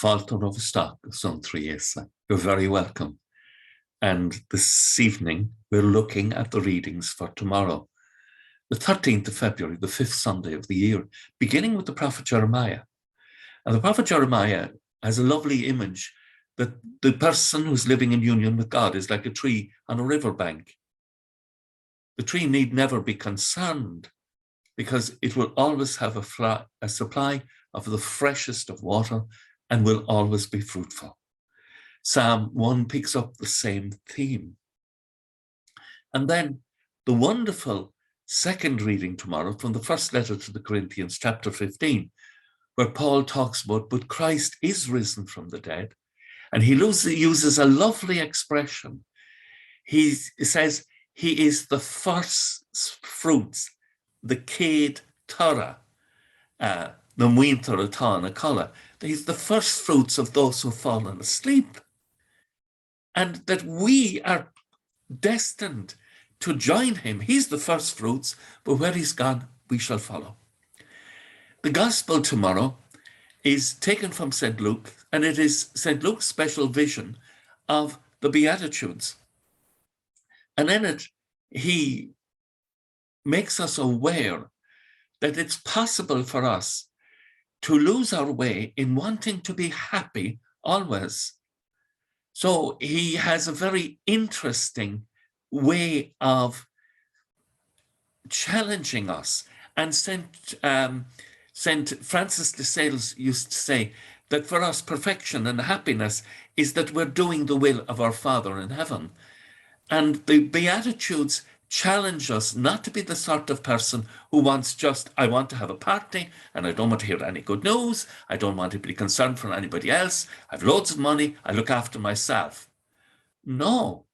folklore of stock of Suantraí Íosa. You're very welcome. And this evening, we're looking at the readings for tomorrow, the 13th of February, the 5th Sunday of the year, beginning with the prophet Jeremiah. And the prophet Jeremiah has a lovely image that the person who's living in union with God is like a tree on a riverbank. The tree need never be concerned because it will always have a supply of the freshest of water and will always be fruitful. Psalm 1 picks up the same theme. And then the wonderful second reading tomorrow from the first letter to the Corinthians, chapter 15, where Paul talks about, but Christ is risen from the dead. And he uses a lovely expression. He says, he is the first fruits, the céad tora, the muinter atá na colla. He's the first fruits of those who have fallen asleep. And that we are destined to join him. He's the first fruits, but where he's gone, we shall follow. The gospel tomorrow is taken from St. Luke, and it is St. Luke's special vision of the Beatitudes. And in it, he makes us aware that it's possible for us to lose our way in wanting to be happy always. So he has a very interesting way of challenging us. And St. Francis de Sales used to say that for us, perfection and happiness is that we're doing the will of our Father in heaven. And the Beatitudes challenge us not to be the sort of person who wants just, I want to have a party and I don't want to hear any good news. I don't want to be concerned for anybody else. I've loads of money. I look after myself. No.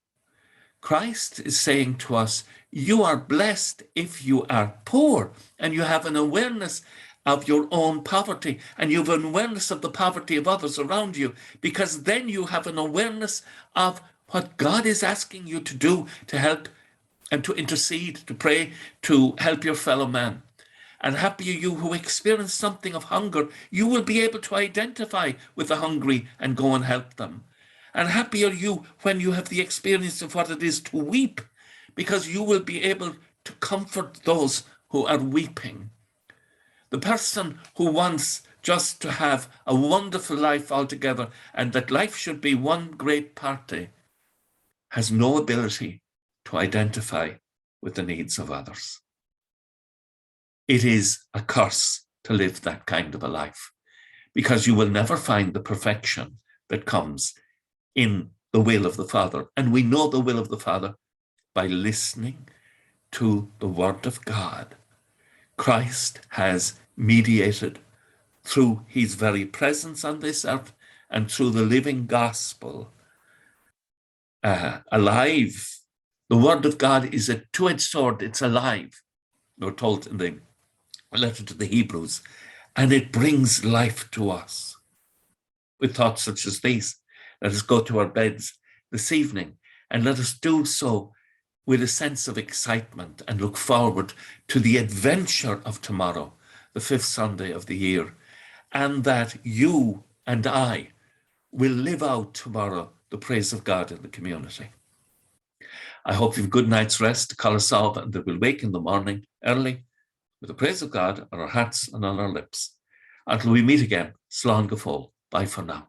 Christ is saying to us, you are blessed if you are poor and you have an awareness of your own poverty and you have an awareness of the poverty of others around you, because then you have an awareness of what God is asking you to do to help and to intercede, to pray, to help your fellow man. And happy are you who experience something of hunger. You will be able to identify with the hungry and go and help them. And happy are you when you have the experience of what it is to weep, because you will be able to comfort those who are weeping. The person who wants just to have a wonderful life altogether and that life should be one great party has no ability to identify with the needs of others. It is a curse to live that kind of a life, because you will never find the perfection that comes in the will of the Father. And we know the will of the Father by listening to the Word of God. Christ has mediated through his very presence on this earth and through the living gospel. Alive. The Word of God is a two-edged sword. It's alive, we're told in the letter to the Hebrews, and it brings life to us. With thoughts such as these, let us go to our beds this evening and let us do so with a sense of excitement and look forward to the adventure of tomorrow, the 5th Sunday of the year, and that you and I will live out tomorrow the praise of God in the community. I hope you've a good night's rest, Kalasav, and that we'll wake in the morning early with the praise of God on our hearts and on our lips. Until we meet again, Slán go fóill. Bye for now.